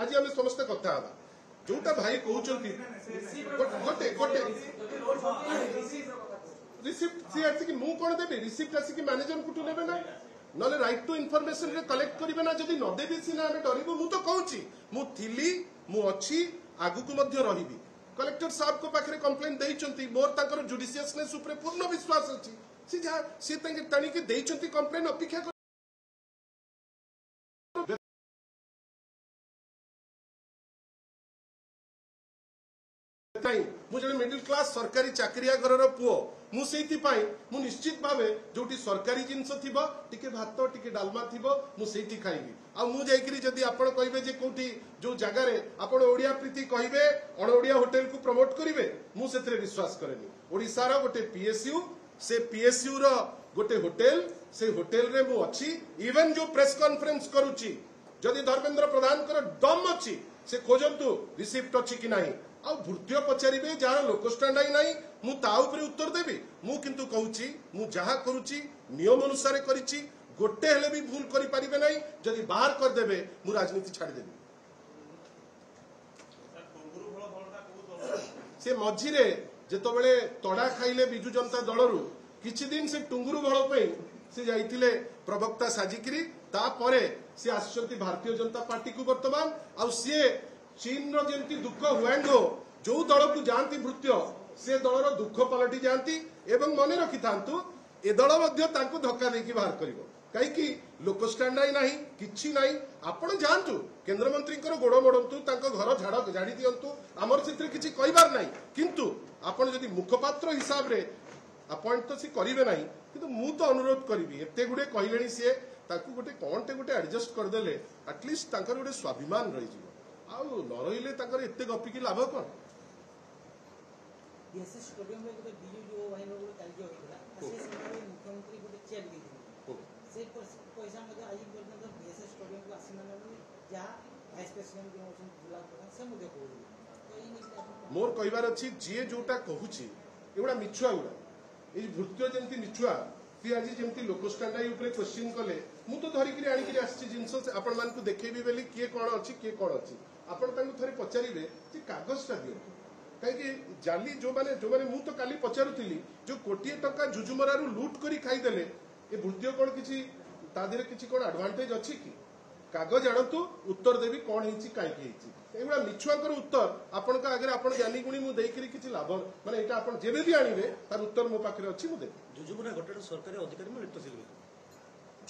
आज आम समस्ते कथा हाँ जोटा भाई कहते गोटे गोटे रिसिप्ट सी आसिक मु कौन देवी रिसिप्ट आसिक मैनेजर को ने ना ना राइट टू इनफॉरमेशन रे कलेक्ट करेंगे ना जब नदेवी सीना आम डरबू मु तो कहूँ मुझी मुझी आगु को रही कलेक्टर साहब को पाखे कंप्लेन देइचंती मोर ताकर जुडिशियसनेस ऊपर पूर्ण विश्वास अछि सी जा सी तंगे तणी के देइचंती कंप्लेन अपेक्षा मुझे मिडिल क्लास सरकारी चाकरिया घर पुओ मुझे मु निश्चित भाव जो सरकारी जिनस थिबो टिके भात टिके डालमा थिबो मुझे खाइबी आ मु जाइकरी जदी आपण कहबे जे कोठी जो जगह रे आपण ओडिया प्रीति कहबे अण ओडिया होटल को प्रमोट करिवे मु सेतरे विश्वास करेनी ओडिसा रो गोटे पीएसयू से पीएसयू रो गोटे होटल से होटल रे मु अछि इवन जो प्रेस कॉन्फ्रेंस करूची जदी धर्मेंद्र प्रधान कर दम अछि से खोजंतु रिसिप्ट अछि कि नाही आ भृत्य पचारे जार लोक स्टाण्डाई ना मुझे उत्तर देवी मु किंतु कहूची मु जहा करुची नियम अनुसार करिची गोटे हेले भी भूल करि परिबे नाही जदि बाहर कर देबे मु राजनीति छाड़ी देबी से मझिरे जेतो बेले तड़ा खाइले बिजु जनता दलरू किछि दिन से टुंगुरु भळ पे से जाइतिले प्रवक्ता साजिकरी तापरे से आसचंती भारतीय जनता पार्टी को वर्तमान आ से चीन रो जेंती दुख हुआंगो जो दल को जानती भृत्य से दलर दुख पलटि जानती एवं मन रखि थांतु ए दल मध्य तांको धक्का देकी बाहर करिवो कहीं लोक स्टाण्डाई नाही किछि नाही आपण जानतु केंद्र मंत्री गोड़ मोड़तु तांको घर झाड़ झाड़ी दियंतु आमर से किछि कहिबार नाही किंतु आपण जदि मुखपात्र हिसाब रे अपॉइंट तो सी करिवे नाही किंतु मु तो अनुरोध करिवि एते गुडे कहिलेनी से ताकू गोटे कोनटे गोटे एडजस्ट कर देले एटलीस्ट तांकर गोटे स्वाभिमान रहि जिवो आ न रहिले तांकर एते गपी की लाभ कोन बीएसएस स्टेडियम में गोटे बीजू जो वाहिनी गोटे कार्य होइला से समय मुख्यमंत्री गोटे चेक देथिले से पैसा मध्ये आज पर्यंत बीएसएस स्टेडियम को आसीना नै जा वाइस प्रेसिडेंट जो होछन जिला प्रधान से मध्ये कहू मोर कहिबार अछि जे जोटा कहूची एगुडा मिछुआ गुडा ए भृत्य जेंती मिछुआ सी आज जेंती लोक स्टाण्डाई ऊपर क्वेश्चन कले मु तो धरिकरी आनिकरी आछि जिंस आपण मान को देखेबी बेली किए कोन अछि किए कोन अछि आपण तांको थरे पचारिबे जे कागजटा दियो कहीं जाली जो माने मु तो काली पचारुतिली जो कोटिए टंका जुजुमरारू लूट करी खाई देले ए भृत्य कोन किछि ता देरे किछि कोन एडवांटेज अछि कि कागज आणतु उत्तर देवी कोन हिची काई की हिची एगुडा मिछुआकर उत्तर आपण का आगे आपण ज्ञानी गुणी मु देइकरी किछि लाभ माने एटा आपण जेबे भी आनिबे तार उत्तर मो पाखरे अछि मु दे जुजुमरा घटना सरकारी अधिकारी में लिप्त थिले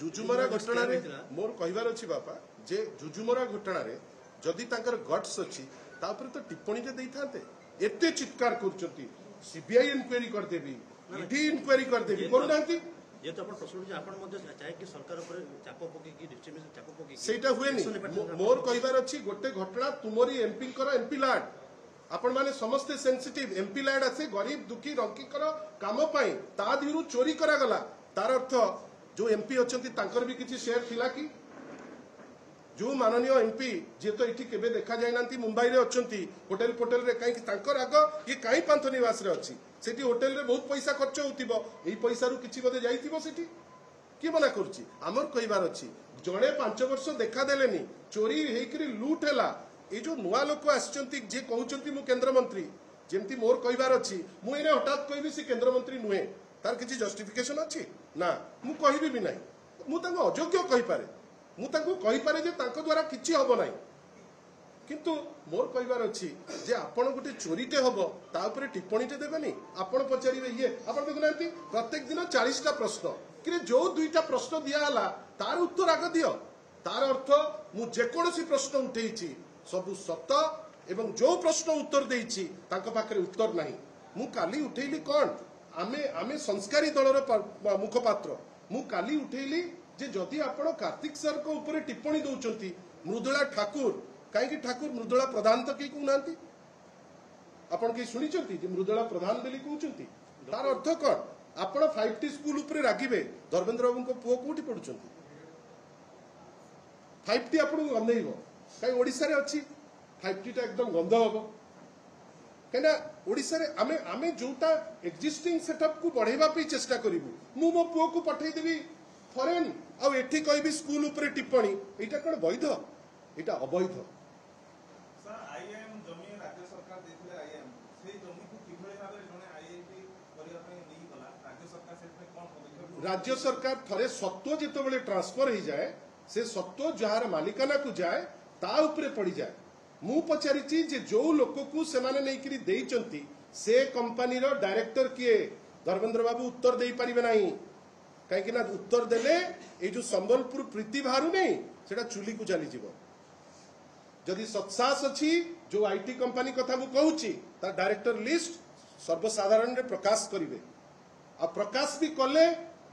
जुजुमरा घटना रे मोर कहिबार अछि बापा जे जुजुमरा घटना रे जदि ताकर गट्स अछि ता ऊपर तो टिप्पणी जे देई थाते एते चित्कार करचंती सीबीआई इंक्वायरी कर देबी ईडी इंक्वायरी कर देबी करू नांती ये तो अपन प्रश्न जे अपन मध्ये चाहे कि सरकार ऊपर चाप पके कि डिस्ट्रीब्यूशन चाप पके सेटा हुएनी मोर कहिबार अछि गोटे घटना तुमरी एमपी कर एमपी लाड आपण माने समस्त सेंसिटिव एमपी लाड आसे गरीब दुखी रंकी कर काम पाई ता दिरु चोरी करा गला तार अर्थ जो एमपी अछंती तांकर भी किछि शेयर थिला कि जो माननीय एमपी जे तो इठी केबे देखा जाय नांती मुंबई रे अछंती होटल पोटल रे काई तांकर आग ये काई पांथ निवास रे अछि सेठी होटल रे बहुत पैसा खर्च होतिबो एई पैसा रु किछि बदे जाईतिबो सेठी की मना करछि हमर कहिबार अछि जणे 5 वर्ष देखा देलेनी चोरी हेकरी लूट हैला ए जो नुवा लोक आछंती जे कहउचंती मु केंद्र मंत्री जेमती मोर कहिबार अछि मु एने हठात कहबी से केंद्र मंत्री नुहे तार किछि जस्टिफिकेशन अछि ना मु कहिबी भी नाही मु तांको अयोग्य कहि पारे मु तांको कहि पारे जे तांको द्वारा किछि हबो नाही किंतु मोर कहिबार अछि जे आपण गोटे चोरीटे हबो ता ऊपर टिप्पणीटे देबेनी आपण पचारिबे ये आपण देखुनांती प्रत्येक दिन 40टा प्रश्न कि जो 2टा प्रश्न दिया हला तार उत्तर आग दियो तार अर्थ मु जे कोनोसी प्रश्न उठेइछि सब सत एवं जो प्रश्न उत्तर देइछि तांको पाखरे उत्तर नाही मु काली उठेइली कोन आमे संस्कारी दलर मुखपात्र मु काली उठेइली जे जदि आपण कार्तिक सर को ऊपर टिप्पणी दउचंती मृदुला ठाकुर कहीं ठाकुर मृदुला प्रधान तो कहीं कहूना आपण कहीं शुणी मृदुला प्रधान बोली कहते तार अर्थ कौन आपण 5T स्कूल उपरे रागिबे धर्मेंद्र बाबू को पुओ कोठी पढुचंती 5T आपण गंधेइबो कहीं ओडिसा रे अछि 5T टा एकदम गंध हबो कना ओडिसा रे आमे जोटा एक्जिस्टिंग सेटअप को बढ़ाइबा पे चेष्टा करिवु मु मो पुओ को पठै देबी फॉरेन आ एठी कहबी स्कूल उपरे टिप्पणी एटा कोन वैध एटा अवैध आईएम जमी राज्य सरकार देथिले आईएम से जमी को किभଳି भाबरे जने आईआईटी करिया पय नै गला राज्य सरकार से कोन पदक्षेप राज्य सरकार थरे सत्व जेतबेले ट्रांसफर हो जाए से सत्व जार मालिकाना को जाए ता उपरे पड़ी जाए मु पचारिची जे जो लोक को से माने नै करी देइचंती से कंपनी रो डायरेक्टर किए धर्मेंद्र बाबू उत्तर दे पारिबे नाही कहीं ना उत्तर देले ए जो संबलपुर प्रीति बाहरु नहीं सेटा चुली को चली जीवो जदि सत्सास अछि जो आईटी कंपनी कथा मु कहूची ता डायरेक्टर लिस्ट सर्वसाधारण रे प्रकाश करिवे आ प्रकाश भी कले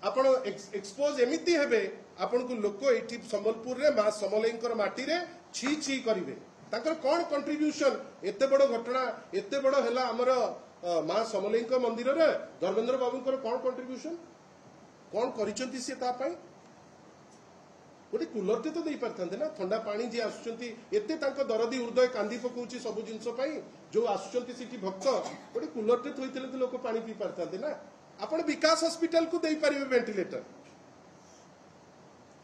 आपण एक्सपोज एमिति हेबे आपण को लोक एठी संबलपुर रे मां समलेंकर माटी रे छी छी करिवे ताकर कोन कंट्रीब्यूशन एते बड़ घटना एते बड़ हैला हमर मां समलेंकर मंदिर रे धर्मेंद्र बाबूकर कोन कंट्रीब्यूशन कोन करिसंती से ता पई गोटे कूलरटे तो दे पारथांते ना ठंडा पानी जे आसुचंती एते तांको दरदी हृदय कांदी पकोउची सब जिंस पई जो आसुचंती सिटी भक्त गोटे कूलरटे थोइतले तो लोक पानी पी पारथांते ना आपण विकास हॉस्पिटल को देई पारिबे वेंटिलेटर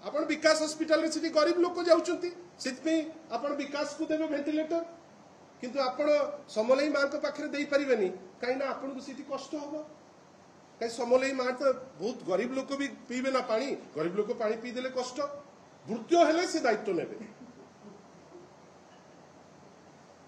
आपण विकास हॉस्पिटल रे सिटी गरीब लोक जाउचंती सिट पे आपण विकास को देबे वेंटिलेटर किंतु आपण समलेई मां को पाखरे देई पारिबेनी काई ना आपण को सिटी कष्ट होबो कहीं समलेई मां तो बहुत गरीब लोक भी पीबे ना पानी गरीब लोक पानी पी देले कष्ट मृत्यु हेले से दायित्व नेबे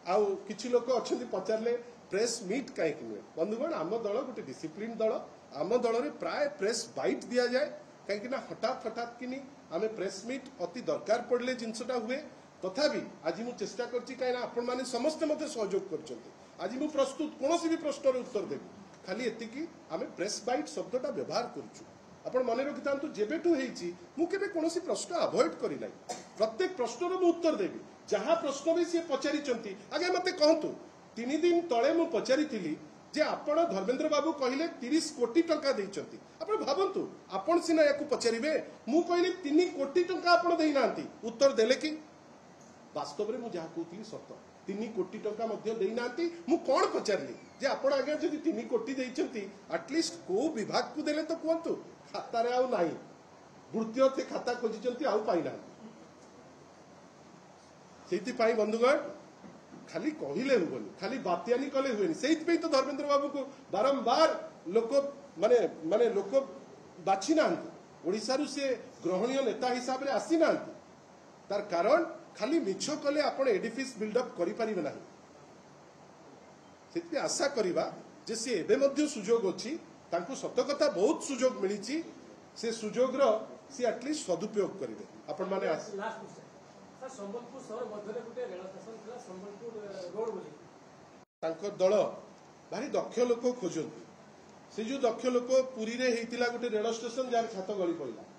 आउ किछि लोक अछंती पचारले प्रेस मीट काहे कि बंधुगण आम दल गोटे डिसिप्लिन दल आम दल रे प्राय प्रेस बाइट दिया जाए कहीं ना हठात हठात कि आमे प्रेस मीट अति दरकार पड़ले जिनसटा हुए तथापि आज मु चेष्टा करछि काहे ना आपण माने समस्त मते सहयोग करछंती आज मु प्रस्तुत कोनोसी भी प्रश्नर उत्तर देबी खाली एतिकी आमे प्रेस बाइट शब्दटा व्यवहार करछु आपण मने रखितांतु जेबेटू हेछि मु केबे कोनोसी प्रश्न अवॉइड करि नै प्रत्येक प्रश्नर मु उत्तर देबी जहा प्रश्न भी से पचारिचंती आगे मते कहंतु 3 दिन तळे मु पचारिथिली जे आपण धर्मेंद्र बाबू कहिले 30 कोटी टंका देइचंती आपण भाबंतु आपण सिना याकू पचारिबे मु कहिले 3 कोटी टंका आपण देइ नांती उत्तर देले कि वास्तव रे मु जहा कहउतली सत्य 3 कोटी टंका मध्य देइ नांती मु कोन पचारली जे आपण आगे जदि 3 कोटी देइचंती एटलीस्ट को विभाग को देले तो कहंतु खाता रे आउ नाही वृत्तिय थे खाता खोजिचंती आउ पाइना सेति पाई बंधुगण खाली कहिले हुबनी खाली बात्यानी कले हुएनी सेति पे तो धर्मेंद्र बाबू को बारंबार लोक माने माने लोक बाछि नांती ओडिसा रु से ग्रहणीय नेता हिसाब रे आसी नांती तार कारण खाली मिछ कले आपण एडिफिस बिल्डअप करि परिबे नाही सेति आशा करिबा जे से एबे मध्ये सुजोग अछि तांको सत्य कथा बहुत सुजोग मिलिछि से सुजोग रो से एटलीस्ट सदुपयोग करिवे आपण माने लास्ट क्वेश्चन सर संबलपुर शहर मध्य गोटे रेल स्टेशन था संबलपुर रोड बोली तांको दल भारी दक्ष लोक खोजंती से जो दक्ष लोक पुरी रे हेतिला गोटे रेल स्टेशन जार छात गली पड़ला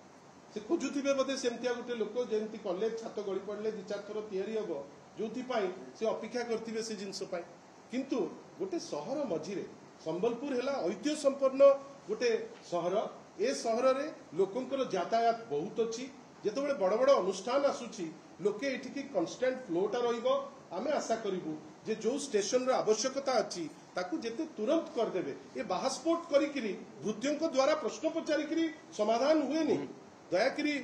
से खोजुथिबे बदे सेमतिया गोटे लोक जेंति कॉलेज छात गली पड़ले 2-4 थर तयारी हबो जोथि पाई से अपेक्षा करथिबे से जिंस पाई किंतु गोटे शहर मझिरे संबलपुर हेला ऐतिह्य संपन्न गोटे शहर ए शहर रे लोकंकर यातायात बहुत अछि जेतबेले बड़ बड़ अनुष्ठान आसुछि लोके एठिकी कांस्टेंट फ्लोटा रहिबो आमे आशा करिबु जे जो स्टेशन रो आवश्यकता अछि ताकू जेते तुरंत कर देबे ए बाहास्पोर्ट करिकरी वृत्तियों द्वारा प्रश्न पचारिकरी समाधान हुए नहीं दयाकरी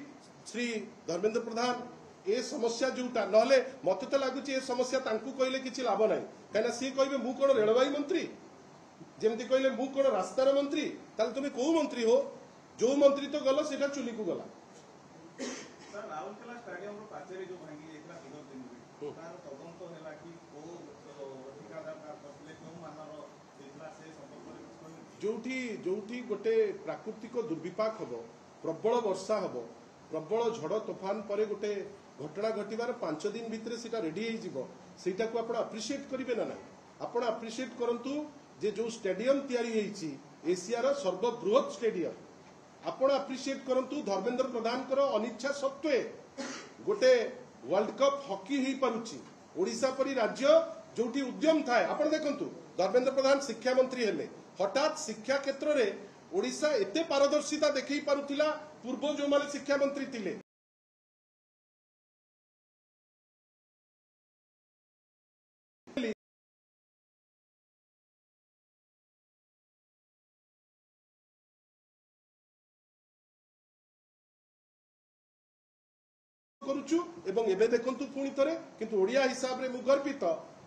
श्री धर्मेंद्र प्रधान ए समस्या जोटा नहले मते तो लागुची ए समस्या तांकू कहले किछि लाभ नाही काना सी कहबे मु कोन रेलवाई मंत्री जेमती कहले मु कोन रास्तार मंत्री ताल तुमे को मंत्री हो जो मंत्री तो गलो सेटा चुली को गला सर राउरकेला स्टेडियम रो पाचेरी जो भांगी जेतला विगत दिन में तार तदंत हेला कि को ठिकादार का करले को मानर जेतला से संपर्क में जोठी जोठी गोटे प्राकृतिक दुर्विपाक हबो प्रबल वर्षा हबो प्रबल झड़ तूफान परे गोटे घटना घटिबार 5 दिन भितरे सेटा रेडी हे जिवो सेटा को आपण अप्रिशिएट करिवे ना आपण अप्रिशिएट करंतु जे जो स्टेडियम तयारी हेछि एशिया रो सर्वबृहत स्टेडियम आपण अप्रिशिएट करंतु धर्मेंद्र प्रधान कर अनिच्छा सत्वे गोटे वर्ल्ड कप हॉकी ही पारुछि ओडिसा परी राज्य जोठी उद्यम थाए आपण देखंतु धर्मेंद्र प्रधान शिक्षा मंत्री हेले हठात शिक्षा क्षेत्र रे ओडिसा एते पारदर्शिता देखै पारुथिला पूर्व जो माने शिक्षा मंत्री थिले करूछु एवं एबे देखंतु पुणी थरे किंतु ओडिया हिसाब रे मु गर्वित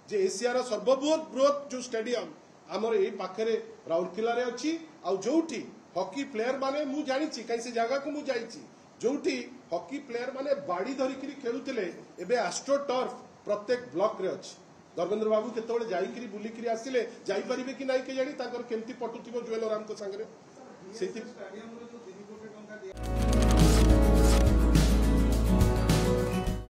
जे एशियार सर्वबृहत बृहत जो स्टेडियम आमर यही पाखे राउरकेला रे अच्छी आउ जोठी हॉकी प्लेयर माने मु जानी कहीं से जगह को मु जाइछि जोठी हॉकी प्लेयर माने बाड़ी धरिकी खेलुले एबे एस्ट्रो टर्फ प्रत्येक ब्लॉक रे अच्छी धर्मेंद्र बाबू केतबेले जाइकरी बुलिकरी आसिले जाई परिबे कि नाही के जानी ताकर केमती पटुथिबो जुएल राम को संगे से स्टेडियम रो जो 3 कोटी टंका दिया